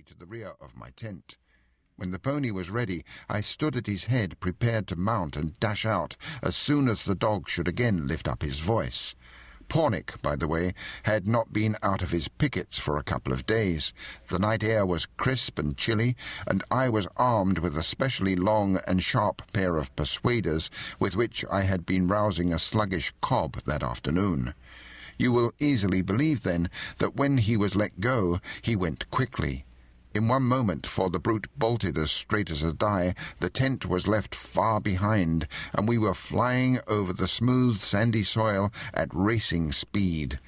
pony to the rear of my tent. When the pony was ready, I stood at his head, prepared to mount and dash out as soon as the dog should again lift up his voice. Pornick, by the way, had not been out of his pickets for a couple of days. The night air was crisp and chilly, and I was armed with a specially long and sharp pair of persuaders with which I had been rousing a sluggish cob that afternoon. You will easily believe, then, that when he was let go, he went quickly. In one moment, for the brute bolted as straight as a die, the tent was left far behind, and we were flying over the smooth, sandy soil at racing speed.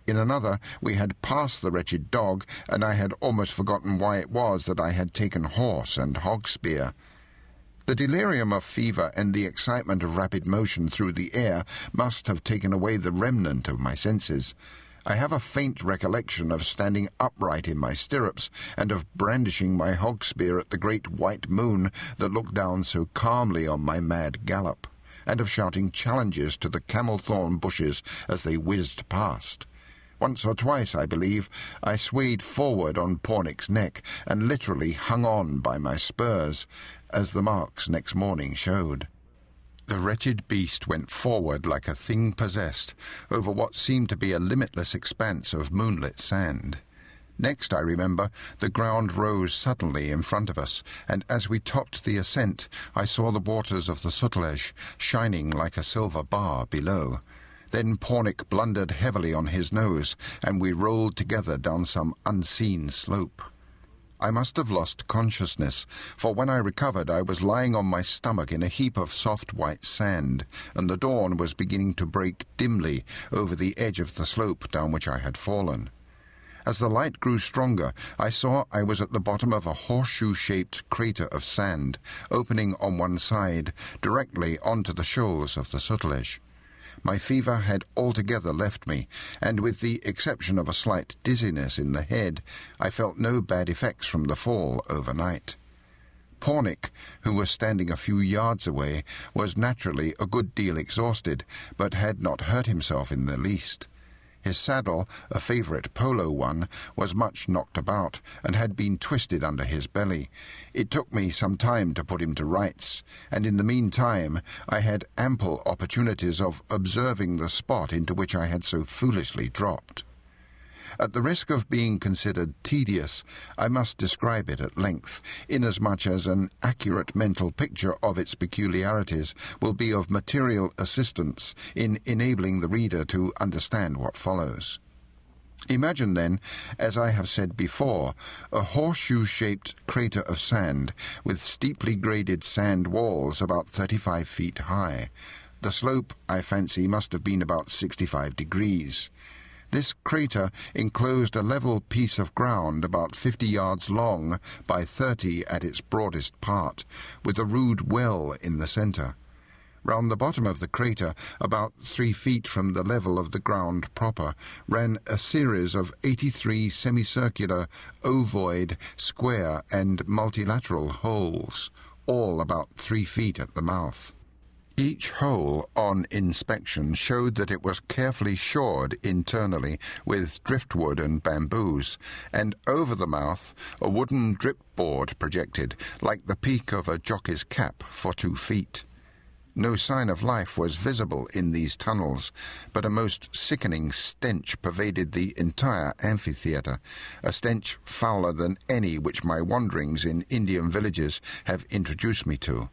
In another, we had passed the wretched dog, and I had almost forgotten why it was that I had taken horse and Hauksbee. The delirium of fever and the excitement of rapid motion through the air must have taken away the remnant of my senses. I have a faint recollection of standing upright in my stirrups and of brandishing my Hauksbee at the great white moon that looked down so calmly on my mad gallop, and of shouting challenges to the camel-thorn bushes as they whizzed past. Once or twice, I believe, I swayed forward on Pornick's neck and literally hung on by my spurs, as the marks next morning showed. The wretched beast went forward like a thing possessed, over what seemed to be a limitless expanse of moonlit sand. Next, I remember, the ground rose suddenly in front of us, and as we topped the ascent, I saw the waters of the Sutlej shining like a silver bar below. Then Pornick blundered heavily on his nose, and we rolled together down some unseen slope. I must have lost consciousness, for when I recovered I was lying on my stomach in a heap of soft white sand, and the dawn was beginning to break dimly over the edge of the slope down which I had fallen. As the light grew stronger, I saw I was at the bottom of a horseshoe-shaped crater of sand, opening on one side, directly onto the shoals of the Sutlej. My fever had altogether left me, and with the exception of a slight dizziness in the head, I felt no bad effects from the fall overnight. Pornick, who was standing a few yards away, was naturally a good deal exhausted, but had not hurt himself in the least. His saddle, a favourite polo one, was much knocked about, and had been twisted under his belly. It took me some time to put him to rights, and in the meantime I had ample opportunities of observing the spot into which I had so foolishly dropped. At the risk of being considered tedious, I must describe it at length, inasmuch as an accurate mental picture of its peculiarities will be of material assistance in enabling the reader to understand what follows. Imagine, then, as I have said before, a horseshoe-shaped crater of sand with steeply graded sand walls about 35 feet high. The slope, I fancy, must have been about 65 degrees. This crater enclosed a level piece of ground about 50 yards long by 30 at its broadest part, with a rude well in the centre. Round the bottom of the crater, about 3 feet from the level of the ground proper, ran a series of 83 semicircular, ovoid, square and multilateral holes, all about 3 feet at the mouth. Each hole, on inspection, showed that it was carefully shored internally with driftwood and bamboos, and over the mouth a wooden dripboard projected, like the peak of a jockey's cap, for 2 feet. No sign of life was visible in these tunnels, but a most sickening stench pervaded the entire amphitheatre, a stench fouler than any which my wanderings in Indian villages have introduced me to.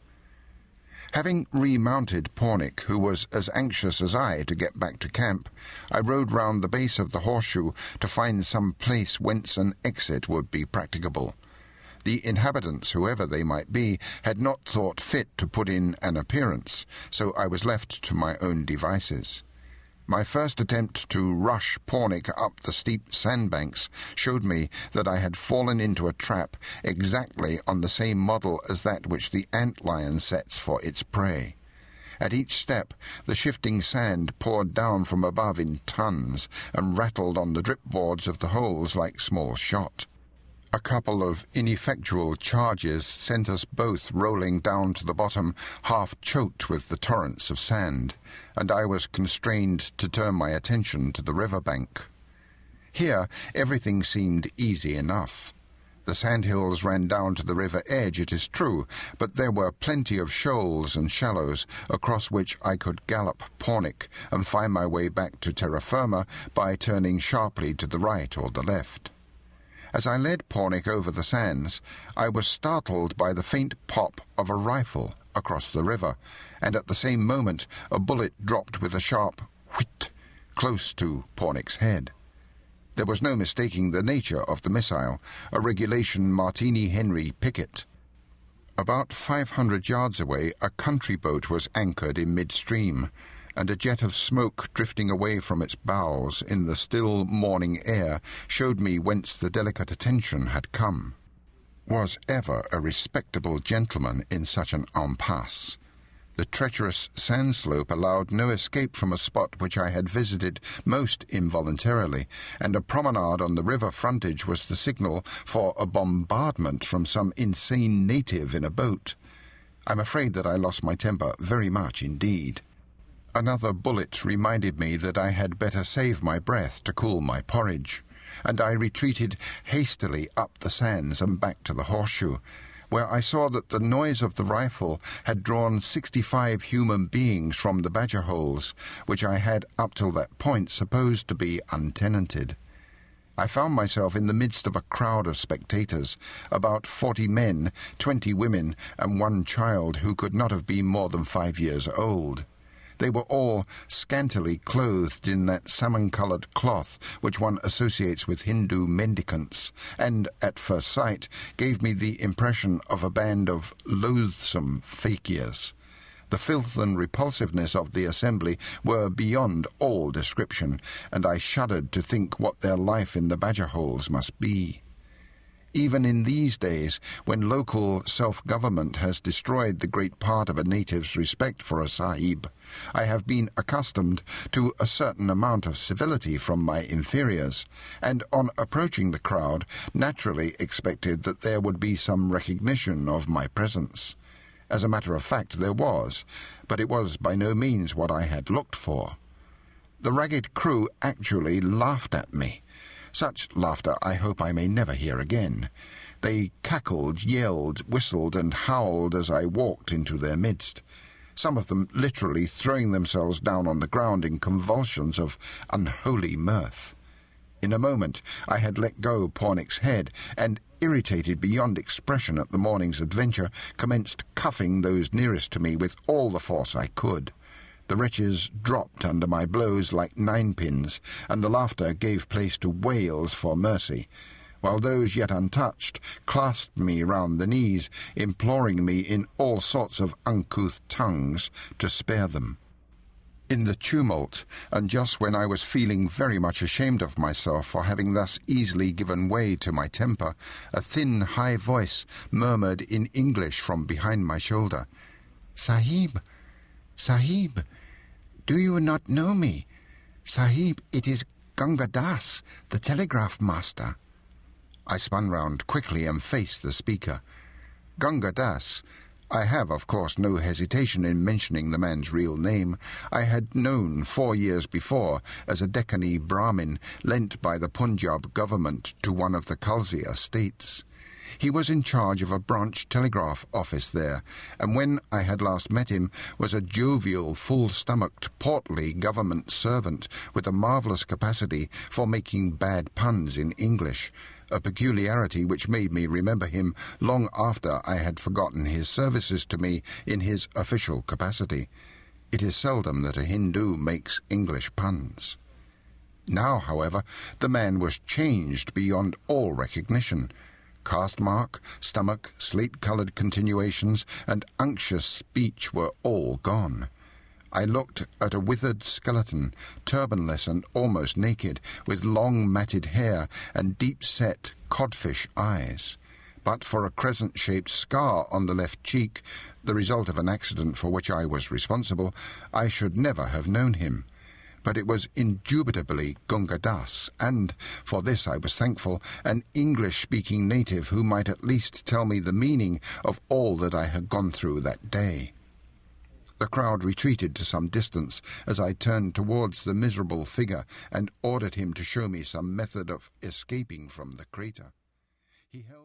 Having remounted Pornick, who was as anxious as I to get back to camp, I rode round the base of the horseshoe to find some place whence an exit would be practicable. The inhabitants, whoever they might be, had not thought fit to put in an appearance, so I was left to my own devices. My first attempt to rush Pornick up the steep sandbanks showed me that I had fallen into a trap exactly on the same model as that which the antlion sets for its prey. At each step, the shifting sand poured down from above in tons and rattled on the dripboards of the holes like small shot. A couple of ineffectual charges sent us both rolling down to the bottom, half choked with the torrents of sand, and I was constrained to turn my attention to the river bank. Here everything seemed easy enough. The sandhills ran down to the river edge, it is true, but there were plenty of shoals and shallows across which I could gallop Pornic and find my way back to terra firma by turning sharply to the right or the left. As I led Pornic over the sands, I was startled by the faint pop of a rifle across the river, and at the same moment a bullet dropped with a sharp whit close to Pornic's head. There was no mistaking the nature of the missile, a regulation Martini Henry picket. About 500 yards away, a country boat was anchored in midstream, and a jet of smoke drifting away from its bows in the still morning air showed me whence the delicate attention had come. Was ever a respectable gentleman in such an impasse? The treacherous sand slope allowed no escape from a spot which I had visited most involuntarily, and a promenade on the river frontage was the signal for a bombardment from some insane native in a boat. I'm afraid that I lost my temper very much indeed. Another bullet reminded me that I had better save my breath to cool my porridge, and I retreated hastily up the sands and back to the horseshoe, where I saw that the noise of the rifle had drawn 65 human beings from the badger holes, which I had up till that point supposed to be untenanted. I found myself in the midst of a crowd of spectators, about 40 men, 20 women, and 1 child who could not have been more than 5 years old. They were all scantily clothed in that salmon-coloured cloth which one associates with Hindu mendicants, and, at first sight, gave me the impression of a band of loathsome fakirs. The filth and repulsiveness of the assembly were beyond all description, and I shuddered to think what their life in the badger holes must be. Even in these days, when local self-government has destroyed the great part of a native's respect for a sahib, I have been accustomed to a certain amount of civility from my inferiors, and on approaching the crowd naturally expected that there would be some recognition of my presence. As a matter of fact, there was, but it was by no means what I had looked for. The ragged crew actually laughed at me. Such laughter I hope I may never hear again. They cackled, yelled, whistled, and howled as I walked into their midst, some of them literally throwing themselves down on the ground in convulsions of unholy mirth. In a moment I had let go Pornic's head, and, irritated beyond expression at the morning's adventure, commenced cuffing those nearest to me with all the force I could. The wretches dropped under my blows like ninepins, and the laughter gave place to wails for mercy, while those yet untouched clasped me round the knees, imploring me in all sorts of uncouth tongues to spare them. In the tumult, and just when I was feeling very much ashamed of myself for having thus easily given way to my temper, a thin, high voice murmured in English from behind my shoulder, "Sahib, Sahib, do you not know me? Sahib, it is Gunga Das, the telegraph master." I spun round quickly and faced the speaker. Gunga Das. I have, of course, no hesitation in mentioning the man's real name. I had known 4 years before as a Deccani Brahmin lent by the Punjab government to one of the Khalsia states. He was in charge of a branch telegraph office there, and when I had last met him was a jovial, full-stomached, portly government servant with a marvellous capacity for making bad puns in English, a peculiarity which made me remember him long after I had forgotten his services to me in his official capacity. It is seldom that a Hindu makes English puns. Now, however, the man was changed beyond all recognition. Caste mark, stomach, slate-coloured continuations, and unctuous speech were all gone. I looked at a withered skeleton, turbanless and almost naked, with long matted hair and deep-set codfish eyes. But for a crescent-shaped scar on the left cheek, the result of an accident for which I was responsible, I should never have known him. But it was indubitably Gunga Das, and, for this I was thankful, an English-speaking native who might at least tell me the meaning of all that I had gone through that day. The crowd retreated to some distance as I turned towards the miserable figure and ordered him to show me some method of escaping from the crater. He held